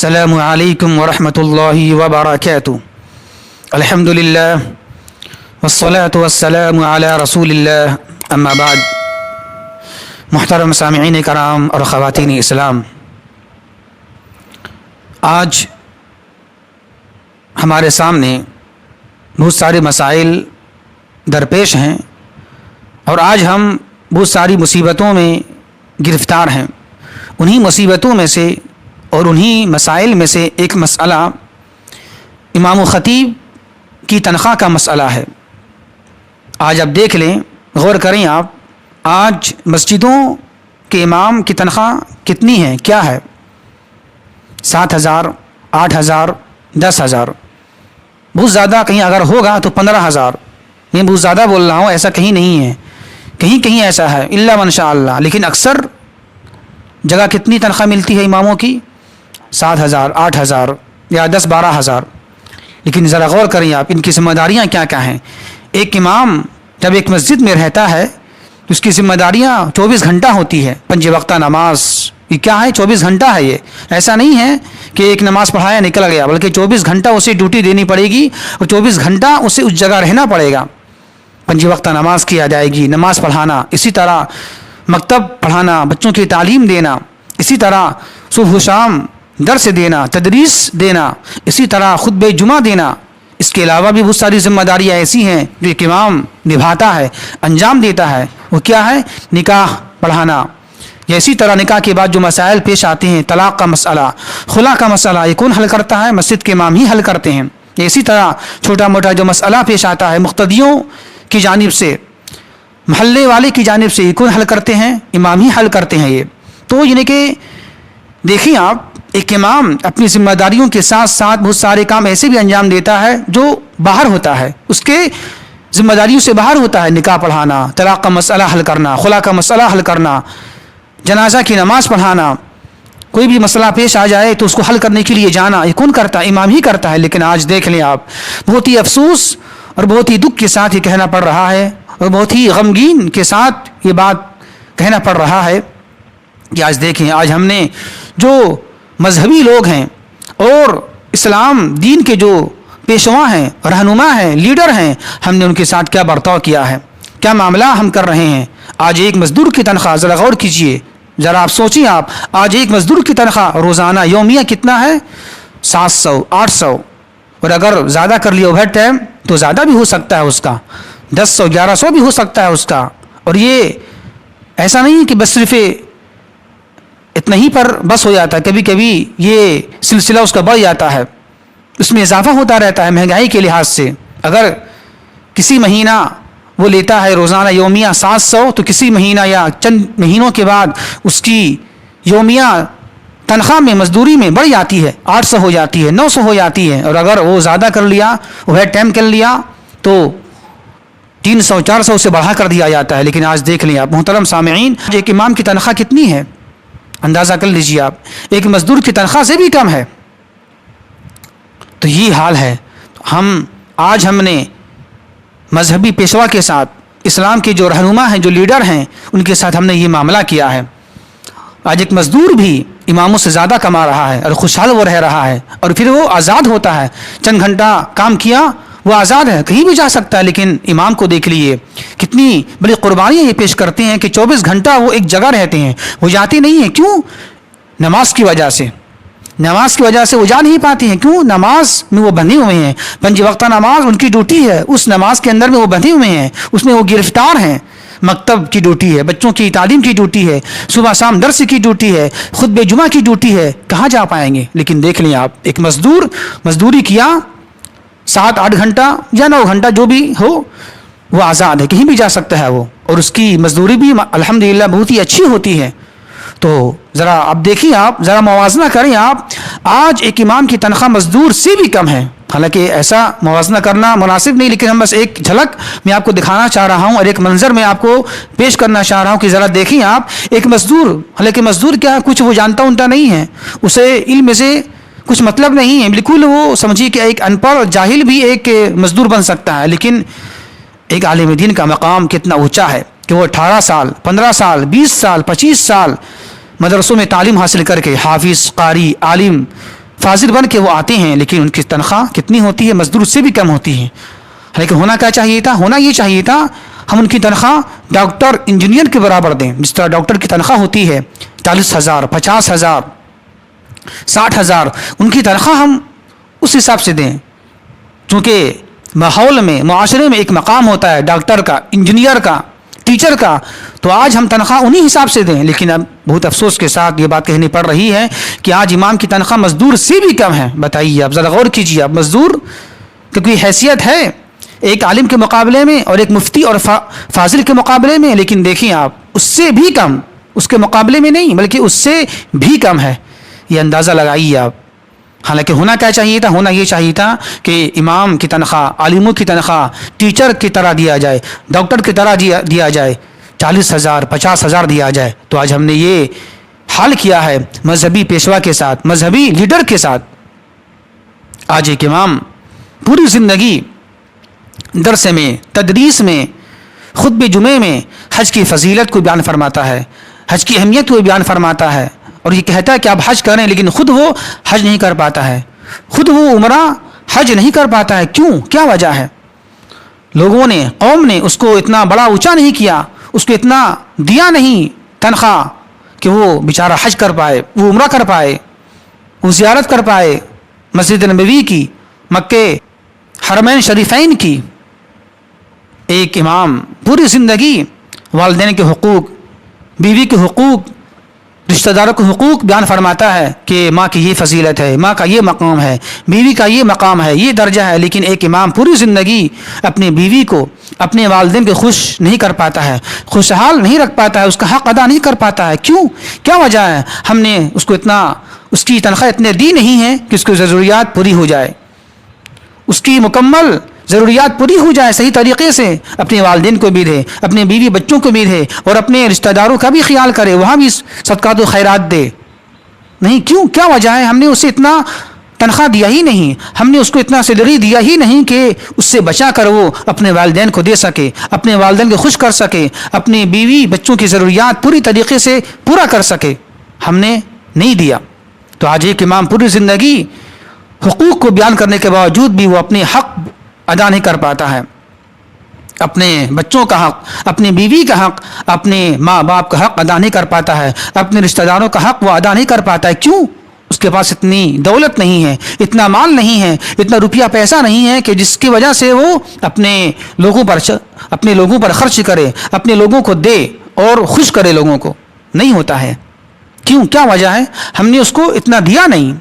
السلام علیکم ورحمۃ اللہ وبرکاتہ. الحمد للہ والصلاة والسلام علی رسول اللہ. اما بعد. محترم سامعین کرام اور خواتین اسلام، آج ہمارے سامنے بہت سارے مسائل درپیش ہیں اور آج ہم بہت ساری مصیبتوں میں گرفتار ہیں. انہی مصیبتوں میں سے اور انہی مسائل میں سے ایک مسئلہ امام و خطیب کی تنخواہ کا مسئلہ ہے. آج آپ دیکھ لیں، غور کریں آپ، آج مسجدوں کے امام کی تنخواہ کتنی ہے، کیا ہے؟ 7,000، 8,000، 10,000. بہت زیادہ کہیں اگر ہوگا تو 15,000. میں بہت زیادہ بول رہا ہوں، ایسا کہیں نہیں ہے، کہیں کہیں ایسا ہے الا من شاء اللہ. لیکن اکثر جگہ کتنی تنخواہ ملتی ہے اماموں کی؟ 7,000، 8,000 یا 10-12,000. لیکن ذرا غور کریں آپ، ان کی ذمہ داریاں کیا کیا ہیں. ایک امام جب ایک مسجد میں رہتا ہے تو اس کی ذمہ داریاں 24 گھنٹہ ہوتی ہے. 5 وقتہ نماز، یہ کیا ہے؟ 24 گھنٹہ ہے. یہ ایسا نہیں ہے کہ ایک نماز پڑھایا نکل گیا، بلکہ 24 گھنٹہ اسے ڈیوٹی دینی پڑے گی اور 24 گھنٹہ اسے اس جگہ رہنا پڑے گا. 5 وقتہ نماز کی جائے گی، نماز پڑھانا، اسی طرح مکتب پڑھانا، بچوں کی تعلیم دینا، اسی طرح صبح و شام درس دینا، تدریس دینا، اسی طرح خطبہ جمعہ دینا. اس کے علاوہ بھی بہت ساری ذمہ داریاں ایسی ہیں جو ایک امام نبھاتا ہے، انجام دیتا ہے. وہ کیا ہے؟ نکاح پڑھانا، یا اسی طرح نکاح کے بعد جو مسائل پیش آتے ہیں، طلاق کا مسئلہ، خلا کا مسئلہ، یہ کون حل کرتا ہے؟ مسجد کے امام ہی حل کرتے ہیں. اسی طرح چھوٹا موٹا جو مسئلہ پیش آتا ہے مقتدیوں کی جانب سے، محلے والے کی جانب سے، یہ کون حل کرتے ہیں؟ امام ہی حل کرتے ہیں. یہ تو یعنی کہ دیکھیں آپ، ایک امام اپنی ذمہ داریوں کے ساتھ ساتھ بہت سارے کام ایسے بھی انجام دیتا ہے جو باہر ہوتا ہے، اس کے ذمہ داریوں سے باہر ہوتا ہے. نکاح پڑھانا، طلاق کا مسئلہ حل کرنا، خلا کا مسئلہ حل کرنا، جنازہ کی نماز پڑھانا، کوئی بھی مسئلہ پیش آ جائے تو اس کو حل کرنے کے لیے جانا، یہ کون کرتا ہے؟ امام ہی کرتا ہے. لیکن آج دیکھ لیں آپ، بہت ہی افسوس اور بہت ہی دکھ کے ساتھ یہ کہنا پڑ رہا ہے اور بہت ہی غمگین کے ساتھ یہ بات کہنا پڑ رہا ہے کہ آج دیکھیں، آج ہم نے جو مذہبی لوگ ہیں اور اسلام دین کے جو پیشوا ہیں، رہنما ہیں، لیڈر ہیں، ہم نے ان کے ساتھ کیا برتاؤ کیا ہے، کیا معاملہ ہم کر رہے ہیں. آج ایک مزدور کی تنخواہ، ذرا غور کیجئے، ذرا آپ سوچیں، آپ آج ایک مزدور کی تنخواہ روزانہ یومیہ کتنا ہے؟ 700، 800، اور اگر زیادہ کر لیا اوور ٹائم تو زیادہ بھی ہو سکتا ہے، اس کا 1000، 1100 بھی ہو سکتا ہے اس کا. اور یہ ایسا نہیں کہ بس صرف اتنا ہی پر بس ہو جاتا ہے، کبھی کبھی یہ سلسلہ اس کا بڑھ جاتا ہے، اس میں اضافہ ہوتا رہتا ہے مہنگائی کے لحاظ سے. اگر کسی مہینہ وہ لیتا ہے روزانہ یومیہ 700، تو کسی مہینہ یا چند مہینوں کے بعد اس کی یومیہ تنخواہ میں، مزدوری میں بڑھ جاتی ہے، 800 ہو جاتی ہے، 900 ہو جاتی ہے. اور اگر وہ زیادہ کر لیا، اوور ٹائم کر لیا، تو 300، 400 سے بڑھا کر دیا جاتا ہے. لیکن آج دیکھ لیں آپ محترم سامعین، ایک امام کی تنخواہ کتنی ہے؟ اندازہ کر لیجیے آپ، ایک مزدور کی تنخواہ سے بھی کم ہے. تو یہ حال ہے. آج ہم نے مذہبی پیشوا کے ساتھ، اسلام کے جو رہنما ہیں، جو لیڈر ہیں، ان کے ساتھ ہم نے یہ معاملہ کیا ہے. آج ایک مزدور بھی اماموں سے زیادہ کما رہا ہے اور خوشحال وہ رہ رہا ہے، اور پھر وہ آزاد ہوتا ہے. چند گھنٹہ کام کیا، وہ آزاد ہے، کہیں بھی جا سکتا ہے. لیکن امام کو دیکھ لیے کتنی بڑی قربانیاں یہ پیش کرتے ہیں کہ 24 گھنٹہ وہ ایک جگہ رہتے ہیں، وہ جاتے نہیں ہیں. کیوں؟ نماز کی وجہ سے. نماز کی وجہ سے وہ جا نہیں پاتے ہیں. کیوں؟ نماز میں وہ بندھے ہوئے ہیں. 5 وقتہ نماز ان کی ڈیوٹی ہے، اس نماز کے اندر میں وہ بندھے ہوئے ہیں، اس میں وہ گرفتار ہیں. مکتب کی ڈیوٹی ہے، بچوں کی تعلیم کی ڈیوٹی ہے، صبح شام درس کی ڈیوٹی ہے، خطبہ جمعہ کی ڈیوٹی ہے. کہاں جا پائیں گے؟ لیکن دیکھ لیں آپ، ایک مزدور مزدوری کیا 7-8 گھنٹہ یا 9 گھنٹہ جو بھی ہو، وہ آزاد ہے، کہیں بھی جا سکتا ہے وہ، اور اس کی مزدوری بھی الحمدللہ بہت ہی اچھی ہوتی ہے. تو ذرا اب دیکھیں، آپ ذرا موازنہ کریں. آپ آج ایک امام کی تنخواہ مزدور سے بھی کم ہے. حالانکہ ایسا موازنہ کرنا مناسب نہیں، لیکن ہم بس ایک جھلک میں آپ کو دکھانا چاہ رہا ہوں اور ایک منظر میں آپ کو پیش کرنا چاہ رہا ہوں کہ ذرا دیکھیں آپ، ایک مزدور، حالانکہ مزدور کیا کچھ وہ جانتا انتا نہیں ہے، اسے علم سے کچھ مطلب نہیں ہے، بالکل وہ سمجھیے کہ ایک ان پڑھ جاہل بھی ایک مزدور بن سکتا ہے. لیکن ایک عالم دین کا مقام کتنا اونچا ہے کہ وہ 18 سال 15 سال 20 سال 25 سال مدرسوں میں تعلیم حاصل کر کے حافظ، قاری، عالم، فاضل بن کے وہ آتے ہیں، لیکن ان کی تنخواہ کتنی ہوتی ہے؟ مزدور سے بھی کم ہوتی ہے۔ لیکن ہونا کیا چاہیے تھا؟ ہونا یہ چاہیے تھا ہم ان کی تنخواہ ڈاکٹر انجینئر کے برابر دیں، جس طرح ڈاکٹر کی تنخواہ ہوتی ہے 40,000 50,000 60,000، ان کی تنخواہ ہم اس حساب سے دیں، چونکہ ماحول میں معاشرے میں ایک مقام ہوتا ہے ڈاکٹر کا، انجینئر کا، ٹیچر کا، تو آج ہم تنخواہ انہی حساب سے دیں۔ لیکن اب بہت افسوس کے ساتھ یہ بات کہنی پڑ رہی ہے کہ آج امام کی تنخواہ مزدور سے بھی کم ہے۔ بتائیے، اب ذرا غور کیجیے، اب مزدور کی کوئی حیثیت ہے ایک عالم کے مقابلے میں اور ایک مفتی اور فاضل کے مقابلے میں؟ لیکن دیکھیں آپ، اس سے بھی کم، اس کے مقابلے میں نہیں بلکہ اس سے بھی کم ہے، یہ اندازہ لگائیے آپ۔ حالانکہ ہونا کیا چاہیے تھا؟ ہونا یہ چاہیے تھا کہ امام کی تنخواہ، عالموں کی تنخواہ ٹیچر کی طرح دیا جائے، ڈاکٹر کی طرح دیا جائے، 40,000 50,000 دیا جائے۔ تو آج ہم نے یہ حال کیا ہے مذہبی پیشوا کے ساتھ، مذہبی لیڈر کے ساتھ۔ آج ایک امام پوری زندگی درس میں، تدریس میں، خطبہ جمعے میں حج کی فضیلت کو بیان فرماتا ہے، حج کی اہمیت کو بیان فرماتا ہے، اور یہ کہتا ہے کہ آپ حج کریں، لیکن خود وہ حج نہیں کر پاتا ہے، خود وہ عمرہ حج نہیں کر پاتا ہے۔ کیوں؟ کیا وجہ ہے؟ لوگوں نے، قوم نے اس کو اتنا بڑا اونچا نہیں کیا، اس کو اتنا دیا نہیں تنخواہ کہ وہ بیچارہ حج کر پائے، وہ عمرہ کر پائے، وہ زیارت کر پائے مسجد نبوی کی، مکے حرمین شریفین کی۔ ایک امام پوری زندگی والدین کے حقوق، بیوی کے حقوق، رشتہ داروں کے حقوق بیان فرماتا ہے کہ ماں کی یہ فضیلت ہے، ماں کا یہ مقام ہے، بیوی کا یہ مقام ہے، یہ درجہ ہے، لیکن ایک امام پوری زندگی اپنی بیوی کو، اپنے والدین کو خوش نہیں کر پاتا ہے، خوشحال نہیں رکھ پاتا ہے، اس کا حق ادا نہیں کر پاتا ہے۔ کیوں؟ کیا وجہ ہے؟ ہم نے اس کو اتنا، اس کی تنخواہ اتنے دی نہیں ہے کہ اس کی ضروریات پوری ہو جائے، اس کی مکمل ضروریات پوری ہو جائے صحیح طریقے سے، اپنے والدین کو بھی دے، اپنے بیوی بچوں کو بھی دے، اور اپنے رشتہ داروں کا بھی خیال کرے، وہاں بھی صدقات و خیرات دے۔ نہیں، کیوں؟ کیا وجہ ہے؟ ہم نے اسے اتنا تنخواہ دیا ہی نہیں، ہم نے اس کو اتنا سیلری دیا ہی نہیں کہ اس سے بچا کر وہ اپنے والدین کو دے سکے، اپنے والدین کو خوش کر سکے، اپنے بیوی بچوں کی ضروریات پوری طریقے سے پورا کر سکے، ہم نے نہیں دیا۔ تو آج ایک امام پوری زندگی حقوق کو بیان کرنے کے باوجود بھی وہ اپنے حق ادا نہیں کر پاتا ہے، اپنے بچوں کا حق، اپنی بیوی کا حق، اپنے ماں باپ کا حق ادا نہیں کر پاتا ہے، اپنے رشتہ داروں کا حق وہ ادا نہیں کر پاتا ہے۔ کیوں؟ اس کے پاس اتنی دولت نہیں ہے، اتنا مال نہیں ہے، اتنا روپیہ پیسہ نہیں ہے کہ جس کی وجہ سے وہ اپنے لوگوں پر خرچ کرے، اپنے لوگوں کو دے اور خوش کرے لوگوں کو، نہیں ہوتا ہے۔ کیوں؟ کیا وجہ ہے؟ ہم نے اس کو اتنا دیا نہیں۔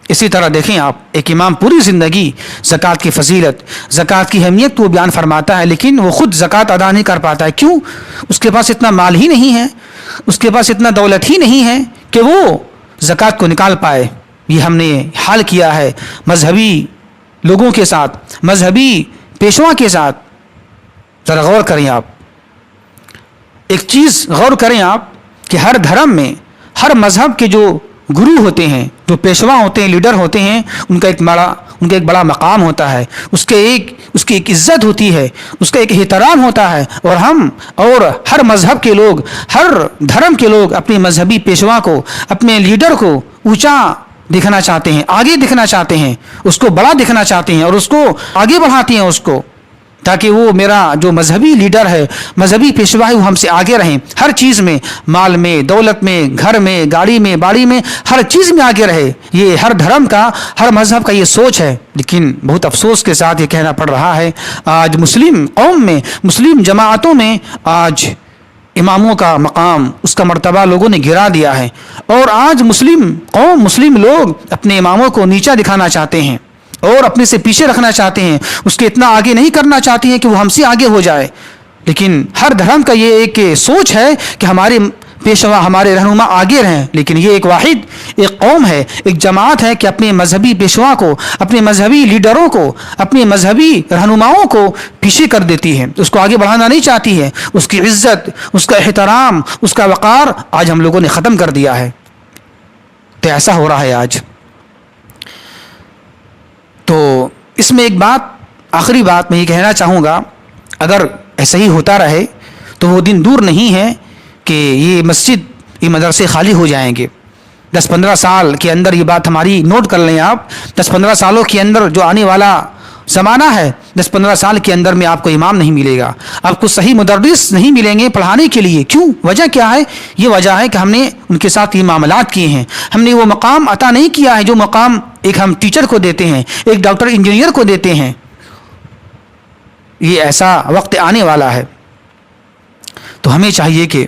اسی طرح دیکھیں آپ، ایک امام پوری زندگی زکوٰۃ کی فضیلت، زکوٰۃ کی اہمیت کو بیان فرماتا ہے، لیکن وہ خود زکوٰۃ ادا نہیں کر پاتا ہے۔ کیوں؟ اس کے پاس اتنا مال ہی نہیں ہے، اس کے پاس اتنا دولت ہی نہیں ہے کہ وہ زکوٰۃ کو نکال پائے۔ یہ ہم نے حال کیا ہے مذہبی لوگوں کے ساتھ، مذہبی پیشوا کے ساتھ۔ ذرا غور کریں آپ، ایک چیز غور کریں آپ کہ ہر دھرم میں، ہر مذہب کے جو گرو ہوتے ہیں، جو پیشوا ہوتے ہیں، لیڈر ہوتے ہیں، ان کا ایک بڑا مقام ہوتا ہے، اس کی ایک عزت ہوتی ہے، اس کا ایک احترام ہوتا ہے، اور ہر مذہب کے لوگ، ہر دھرم کے لوگ اپنے مذہبی پیشوا کو، اپنے لیڈر کو اونچا دکھنا چاہتے ہیں، آگے دکھنا چاہتے ہیں، اس کو بڑا دکھنا چاہتے ہیں، اور اس کو آگے بڑھاتے ہیں اس کو، تاکہ وہ میرا جو مذہبی لیڈر ہے، مذہبی پیشوا ہے، وہ ہم سے آگے رہیں، ہر چیز میں، مال میں، دولت میں، گھر میں، گاڑی میں، باڑی میں، ہر چیز میں آگے رہے۔ یہ ہر دھرم کا، ہر مذہب کا یہ سوچ ہے، لیکن بہت افسوس کے ساتھ یہ کہنا پڑ رہا ہے آج مسلم قوم میں، مسلم جماعتوں میں آج اماموں کا مقام، اس کا مرتبہ لوگوں نے گرا دیا ہے، اور آج مسلم قوم، مسلم لوگ اپنے اماموں کو نیچا دکھانا چاہتے ہیں اور اپنے سے پیچھے رکھنا چاہتے ہیں، اس کے اتنا آگے نہیں کرنا چاہتے ہیں کہ وہ ہم سے آگے ہو جائے۔ لیکن ہر دھرم کا یہ ایک سوچ ہے کہ ہمارے پیشوا، ہمارے رہنما آگے رہیں، لیکن یہ ایک واحد ایک قوم ہے، ایک جماعت ہے کہ اپنے مذہبی پیشوا کو، اپنے مذہبی لیڈروں کو، اپنے مذہبی رہنماؤں کو پیچھے کر دیتی ہے، اس کو آگے بڑھانا نہیں چاہتی ہے، اس کی عزت، اس کا احترام، اس کا وقار آج ہم لوگوں نے ختم کر دیا ہے۔ تو ایسا ہو رہا ہے آج۔ تو اس میں ایک بات، آخری بات میں یہ کہنا چاہوں گا، اگر ایسا ہی ہوتا رہے تو وہ دن دور نہیں ہے کہ یہ مسجد، یہ مدرسے خالی ہو جائیں گے، 10-15 سال کے اندر یہ بات ہماری نوٹ کر لیں آپ، 10-15 سالوں کے اندر جو آنے والا زمانہ ہے، 10-15 سال کے اندر میں آپ کو امام نہیں ملے گا، آپ کو صحیح مدرس نہیں ملیں گے پڑھانے کے لیے. کیوں؟ وجہ کیا ہے؟ یہ وجہ ہے کہ ہم نے ان کے ساتھ یہ معاملات کیے ہیں، ہم نے وہ مقام عطا نہیں کیا ہے جو مقام ایک ہم ٹیچر کو دیتے ہیں، ایک ڈاکٹر انجینئر کو دیتے ہیں. یہ ایسا وقت آنے والا ہے، تو ہمیں چاہیے کہ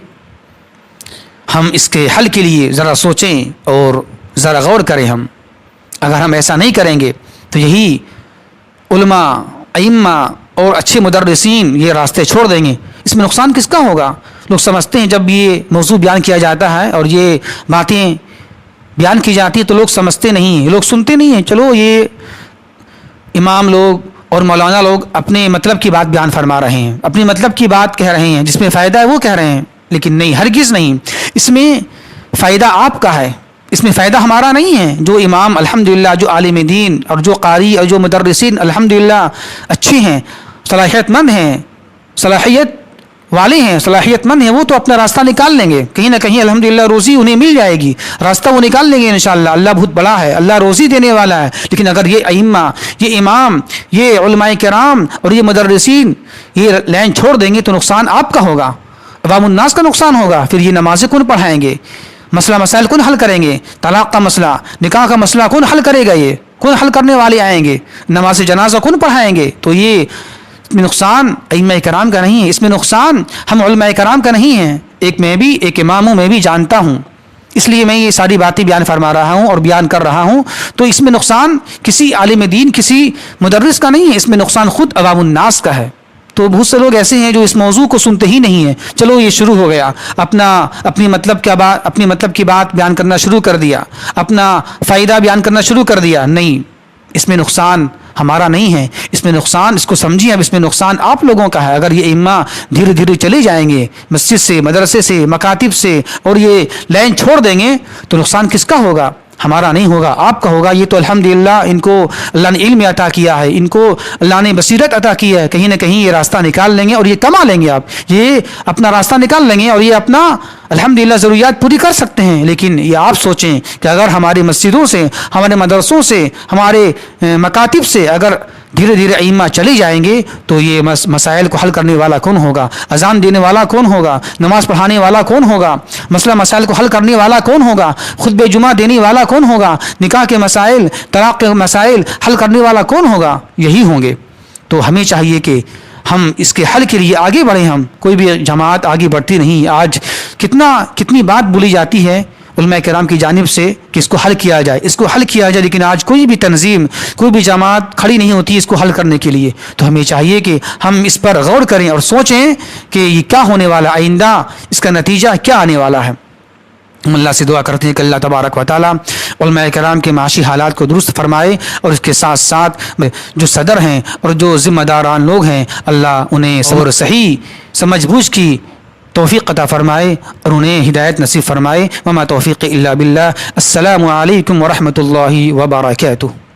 ہم اس کے حل کے لیے ذرا سوچیں اور ذرا غور کریں. اگر ہم ایسا نہیں کریں گے تو یہی علماء، ائمہ اور اچھے مدرسین یہ راستے چھوڑ دیں گے. اس میں نقصان کس کا ہوگا؟ لوگ سمجھتے ہیں جب یہ موضوع بیان کیا جاتا ہے اور یہ باتیں بیان کی جاتی ہیں تو لوگ سمجھتے نہیں ہیں، لوگ سنتے نہیں ہیں. چلو یہ امام لوگ اور مولانا لوگ اپنے مطلب کی بات بیان فرما رہے ہیں، اپنی مطلب کی بات کہہ رہے ہیں، جس میں فائدہ ہے وہ کہہ رہے ہیں. لیکن نہیں، ہرگز نہیں. اس میں فائدہ آپ کا ہے، اس میں فائدہ ہمارا نہیں ہے. جو امام الحمدللہ، جو عالم دین اور جو قاری اور جو مدرسین الحمدللہ اچھے ہیں، صلاحیت مند ہیں، صلاحیت والے ہیں، صلاحیت مند ہیں، وہ تو اپنا راستہ نکال لیں گے. کہیں نہ کہیں الحمدللہ روزی انہیں مل جائے گی، راستہ وہ نکال لیں گے انشاءاللہ. اللہ بہت بڑا ہے، اللہ روزی دینے والا ہے. لیکن اگر یہ ائمہ، یہ امام، یہ علماء کرام اور یہ مدرسین یہ لائن چھوڑ دیں گے تو نقصان آپ کا ہوگا، عوام الناس کا نقصان ہوگا. پھر یہ نمازیں کون پڑھائیں گے؟ مسئلہ مسائل کون حل کریں گے؟ طلاق کا مسئلہ، نکاح کا مسئلہ کون حل کرے گا؟ یہ کون حل کرنے والے آئیں گے؟ نماز جنازہ کون پڑھائیں گے؟ تو یہ اس میں نقصان ائمہ کرام کا نہیں ہے، اس میں نقصان ہم علماء کرام کا نہیں ہے. ایک میں بھی، ایک امام ہوں، میں بھی جانتا ہوں، اس لیے میں یہ ساری باتیں بیان فرما رہا ہوں اور بیان کر رہا ہوں. تو اس میں نقصان کسی عالم دین، کسی مدرس کا نہیں ہے، اس میں نقصان خود عوام الناس کا ہے. تو بہت سے لوگ ایسے ہیں جو اس موضوع کو سنتے ہی نہیں ہیں. چلو یہ شروع ہو گیا، اپنی مطلب کی بات بیان کرنا شروع کر دیا، اپنا فائدہ بیان کرنا شروع کر دیا. نہیں، اس میں نقصان ہمارا نہیں ہے، اس میں نقصان، اس کو سمجھیے اب، اس میں نقصان آپ لوگوں کا ہے. اگر یہ ائمہ دھیرے دھیرے چلے جائیں گے مسجد سے، مدرسے سے، مکاتب سے، اور یہ لائن چھوڑ دیں گے تو نقصان کس کا ہوگا؟ ہمارا نہیں ہوگا، آپ کا ہوگا. یہ تو الحمدللہ ان کو اللہ نے علم عطا کیا ہے، ان کو اللہ نے بصیرت عطا کی ہے. کہیں نہ کہیں یہ راستہ نکال لیں گے اور یہ کما لیں گے، آپ یہ اپنا راستہ نکال لیں گے اور یہ اپنا الحمدللہ ضروریات پوری کر سکتے ہیں. لیکن یہ آپ سوچیں کہ اگر ہماری مسجدوں سے، ہمارے مدرسوں سے، ہمارے مکاتب سے اگر دھیرے دھیرے ائمہ چلے جائیں گے تو یہ مسائل کو حل کرنے والا کون ہوگا؟ اذان دینے والا کون ہوگا؟ نماز پڑھانے والا کون ہوگا؟ مسئلہ مسائل کو حل کرنے والا کون ہوگا؟ خطبہ جمعہ دینے والا کون ہوگا؟ نکاح کے مسائل، طلاق کے مسائل حل کرنے والا کون ہوگا؟ یہی ہوں گے. تو ہمیں چاہیے کہ ہم اس کے حل کے لیے آگے بڑھیں. ہم کوئی بھی جماعت آگے بڑھتی نہیں. آج کتنی بات بولی جاتی ہے علماء کرام کی جانب سے کہ اس کو حل کیا جائے، اس کو حل کیا جائے، لیکن آج کوئی بھی تنظیم، کوئی بھی جماعت کھڑی نہیں ہوتی اس کو حل کرنے کے لیے. تو ہمیں چاہیے کہ ہم اس پر غور کریں اور سوچیں کہ یہ کیا ہونے والا، آئندہ اس کا نتیجہ کیا آنے والا ہے. ہم اللہ سے دعا کرتے ہیں کہ اللہ تبارک و تعالی علماء کرام کے معاشی حالات کو درست فرمائے، اور اس کے ساتھ ساتھ جو صدر ہیں اور جو ذمہ داران لوگ ہیں، اللہ انہیں صبر صحیح سمجھ بوجھ کی توفیق عطا فرمائے اور انہیں ہدایت نصیب فرمائے. وما توفیق الا باللہ. السلام علیکم ورحمۃ اللہ وبرکاتہ.